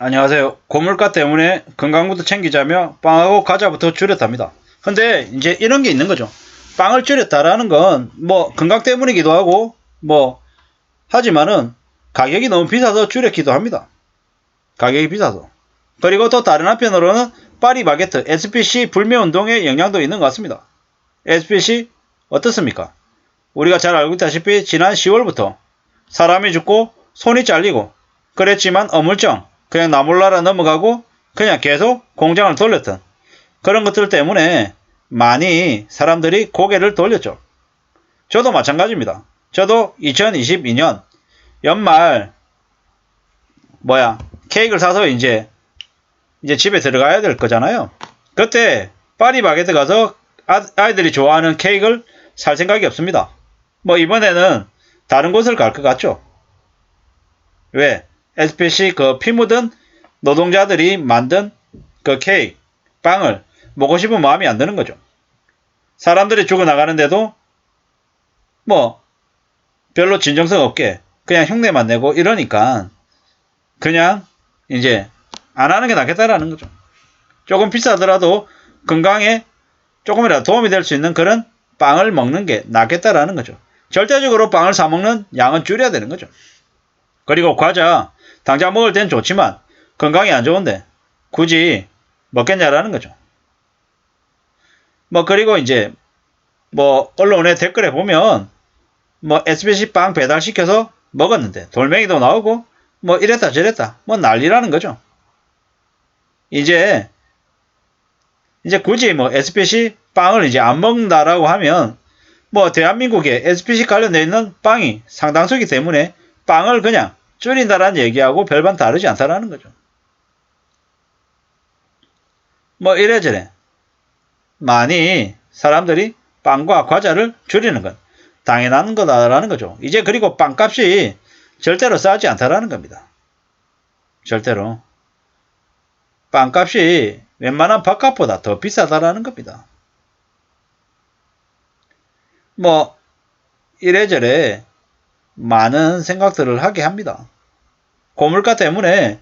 안녕하세요. 고물가 때문에 건강부터 챙기자며 빵하고 과자부터 줄였답니다. 근데 이제 이런 게 있는 거죠. 빵을 줄였다라는 건 뭐 건강 때문이기도 하고 뭐 하지만은 가격이 너무 비싸서 줄였기도 합니다. 가격이 비싸서. 그리고 또 다른 한편으로는 파리바게트 SPC 불매운동의 영향도 있는 것 같습니다. SPC 어떻습니까? 우리가 잘 알고 있다시피 지난 10월부터 사람이 죽고 손이 잘리고 그랬지만 어물쩡 그냥 나몰라라 넘어가고 그냥 계속 공장을 돌렸던 그런 것들 때문에 많이 사람들이 고개를 돌렸죠. 저도 마찬가지입니다. 저도 2022년 연말 케이크를 사서 이제 집에 들어가야 될 거잖아요. 그때 파리바게뜨 가서 아이들이 좋아하는 케이크를 살 생각이 없습니다. 뭐 이번에는 다른 곳을 갈 것 같죠. 왜? SPC 그 피 묻은 노동자들이 만든 그 케이크, 빵을 먹고 싶은 마음이 안 드는 거죠. 사람들이 죽어나가는데도 뭐 별로 진정성 없게 그냥 흉내만 내고 이러니까 그냥 이제 안 하는 게 낫겠다라는 거죠. 조금 비싸더라도 건강에 조금이라도 도움이 될 수 있는 그런 빵을 먹는 게 낫겠다라는 거죠. 절대적으로 빵을 사 먹는 양은 줄여야 되는 거죠. 그리고 과자 당장 먹을 땐 좋지만 건강에 안 좋은데 굳이 먹겠냐라는 거죠. 뭐 그리고 이제 뭐 언론의 댓글에 보면 뭐 SBC 빵 배달시켜서 먹었는데 돌멩이도 나오고 뭐 이랬다 저랬다 뭐 난리라는 거죠. 이제 굳이 뭐 SBC 빵을 이제 안 먹는다라고 하면 뭐 대한민국에 SBC 관련되어 있는 빵이 상당수이기 때문에 빵을 그냥 줄인다라는 얘기하고 별반 다르지 않다라는 거죠. 뭐 이래저래 많이 사람들이 빵과 과자를 줄이는 건 당연한 거다라는 거죠. 이제 그리고 빵값이 절대로 싸지 않다라는 겁니다. 절대로. 빵값이 웬만한 밥값보다 더 비싸다라는 겁니다. 뭐 이래저래 많은 생각들을 하게 합니다. 고물가 때문에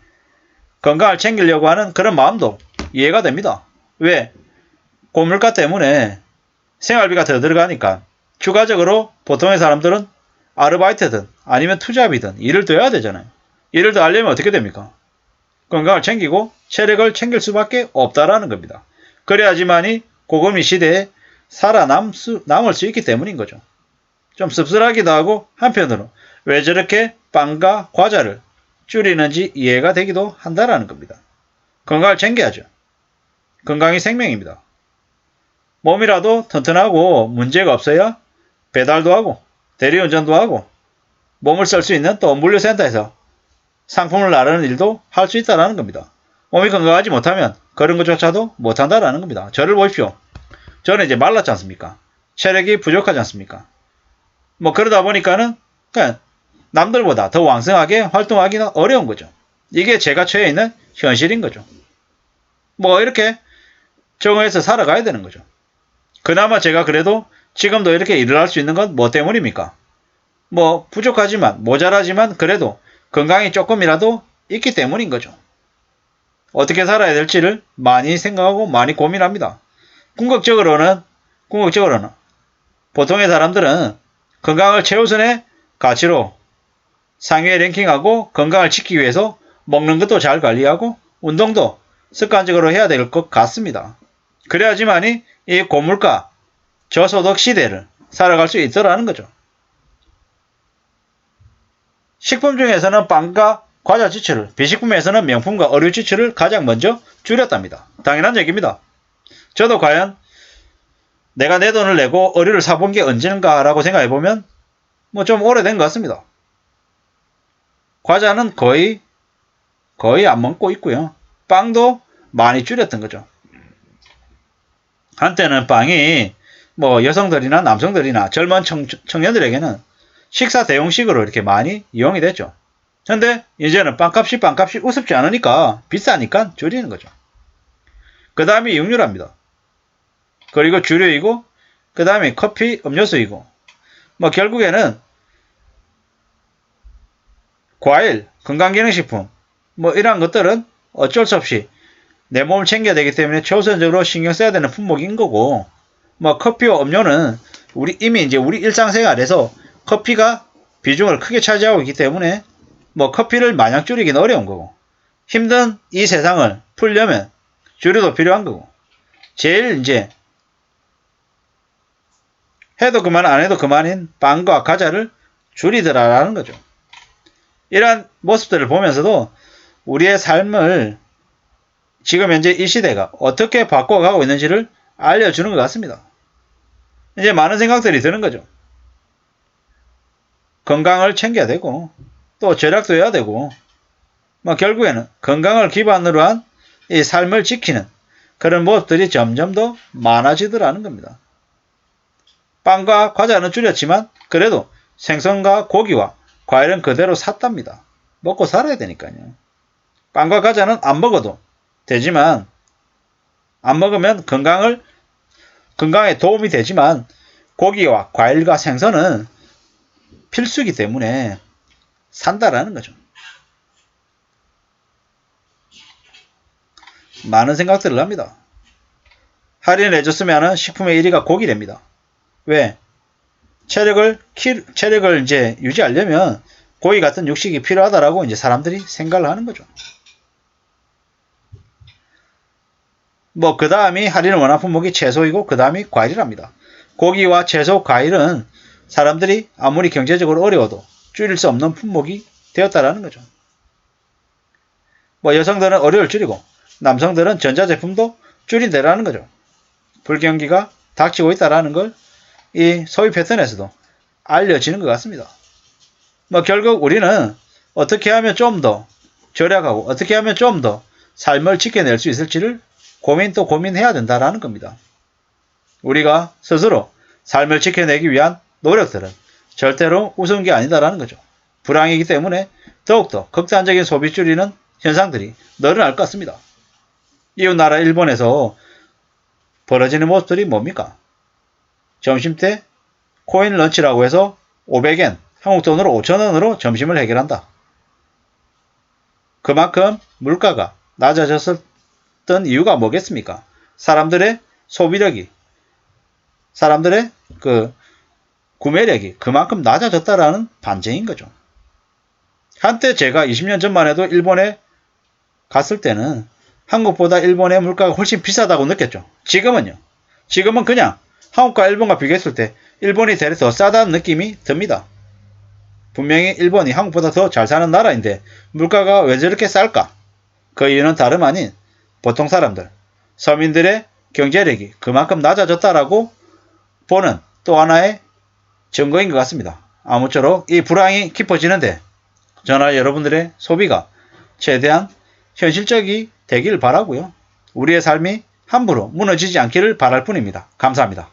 건강을 챙기려고 하는 그런 마음도 이해가 됩니다. 왜? 고물가 때문에 생활비가 더 들어가니까 추가적으로 보통의 사람들은 아르바이트든 아니면 투잡이든 일을 더 해야 되잖아요. 일을 더 하려면 어떻게 됩니까? 건강을 챙기고 체력을 챙길 수밖에 없다라는 겁니다. 그래야지만이 고금리 시대에 남을 수 있기 때문인 거죠. 좀 씁쓸하기도 하고 한편으로 왜 저렇게 빵과 과자를 줄이는지 이해가 되기도 한다라는 겁니다. 건강을 챙겨야죠. 건강이 생명입니다. 몸이라도 튼튼하고 문제가 없어야 배달도 하고 대리운전도 하고 몸을 쓸 수 있는 또 물류센터에서 상품을 나르는 일도 할 수 있다는 겁니다. 몸이 건강하지 못하면 그런 것조차도 못한다는 겁니다. 저를 보십시오. 저는 이제 말랐지 않습니까? 체력이 부족하지 않습니까? 뭐 그러다 보니까는 그냥 남들보다 더 왕성하게 활동하기는 어려운 거죠. 이게 제가 처해 있는 현실인 거죠. 뭐 이렇게 적응해서 살아가야 되는 거죠. 그나마 제가 그래도 지금도 이렇게 일을 할 수 있는 건 뭐 때문입니까? 뭐 부족하지만 모자라지만 그래도 건강이 조금이라도 있기 때문인 거죠. 어떻게 살아야 될지를 많이 생각하고 많이 고민합니다. 궁극적으로는 보통의 사람들은 건강을 최우선의 가치로 상위에 랭킹하고 건강을 지키기 위해서 먹는 것도 잘 관리하고 운동도 습관적으로 해야 될 것 같습니다. 그래야지만이 이 고물가 저소득 시대를 살아갈 수 있더라는 거죠. 식품 중에서는 빵과 과자 지출을, 비식품에서는 명품과 의류 지출을 가장 먼저 줄였답니다. 당연한 얘기입니다. 저도 과연 내가 내 돈을 내고 의류를 사본 게 언젠가라고 생각해보면 뭐 좀 오래된 것 같습니다. 과자는 거의 안 먹고 있고요. 빵도 많이 줄였던 거죠. 한때는 빵이 뭐 여성들이나 남성들이나 젊은 청년들에게는 식사 대용식으로 이렇게 많이 이용이 됐죠. 근데 이제는 빵값이 우습지 않으니까 비싸니까 줄이는 거죠. 그 다음에 육류랍니다. 그리고 주류이고 그 다음에 커피, 음료수이고 뭐 결국에는 과일, 건강기능식품 뭐 이러한 것들은 어쩔 수 없이 내 몸을 챙겨야 되기 때문에 최우선적으로 신경 써야 되는 품목인 거고, 뭐 커피와 음료는 이미 이제 우리 일상생활에서 커피가 비중을 크게 차지하고 있기 때문에 뭐 커피를 마냥 줄이기는 어려운 거고, 힘든 이 세상을 풀려면 줄여도 필요한 거고, 제일 이제 해도 그만 안 해도 그만인 빵과 과자를 줄이더라라는 거죠. 이러한 모습들을 보면서도 우리의 삶을 지금 현재 이 시대가 어떻게 바꿔가고 있는지를 알려주는 것 같습니다. 이제 많은 생각들이 드는 거죠. 건강을 챙겨야 되고 또 절약도 해야 되고, 뭐 결국에는 건강을 기반으로 한 이 삶을 지키는 그런 모습들이 점점 더 많아지더라는 겁니다. 빵과 과자는 줄였지만 그래도 생선과 고기와 과일은 그대로 샀답니다. 먹고 살아야 되니까요. 빵과 과자는 안 먹어도 되지만, 안 먹으면 건강에 도움이 되지만 고기와 과일과 생선은 필수이기 때문에 산다라는 거죠. 많은 생각들을 합니다. 할인을 해줬으면 식품의 1위가 고기랍니다. 왜? 체력을 이제 유지하려면 고기 같은 육식이 필요하다라고 이제 사람들이 생각을 하는 거죠. 뭐 그 다음이 할인을 원하는 품목이 채소이고 그 다음이 과일이랍니다. 고기와 채소, 과일은 사람들이 아무리 경제적으로 어려워도 줄일 수 없는 품목이 되었다라는 거죠. 뭐 여성들은 의료를 줄이고 남성들은 전자제품도 줄이되라는 거죠. 불경기가 닥치고 있다라는 걸 이 소비 패턴에서도 알려지는 것 같습니다. 뭐 결국 우리는 어떻게 하면 좀 더 절약하고 어떻게 하면 좀 더 삶을 지켜낼 수 있을지를 고민해야 된다라는 겁니다. 우리가 스스로 삶을 지켜내기 위한 노력들은 절대로 우스운 게 아니다라는 거죠. 불황이기 때문에 더욱더 극단적인 소비 줄이는 현상들이 늘어날 것 같습니다. 이웃나라 일본에서 벌어지는 모습들이 뭡니까? 점심때 코인 런치라고 해서 500엔, 한국 돈으로 5,000원으로 점심을 해결한다. 그만큼 물가가 낮아졌던 이유가 뭐겠습니까? 사람들의 소비력이, 사람들의 구매력이 그만큼 낮아졌다라는 반증인 거죠. 한때 제가 20년 전만 해도 일본에 갔을 때는 한국보다 일본의 물가가 훨씬 비싸다고 느꼈죠. 지금은 그냥 한국과 일본과 비교했을 때 일본이 대략 더 싸다는 느낌이 듭니다. 분명히 일본이 한국보다 더 잘 사는 나라인데 물가가 왜 저렇게 쌀까? 그 이유는 다름 아닌 보통 사람들, 서민들의 경제력이 그만큼 낮아졌다라고 보는 또 하나의 증거인 것 같습니다. 아무쪼록 이 불황이 깊어지는데 저나 여러분들의 소비가 최대한 현실적이 되길 바라고요. 우리의 삶이 함부로 무너지지 않기를 바랄 뿐입니다. 감사합니다.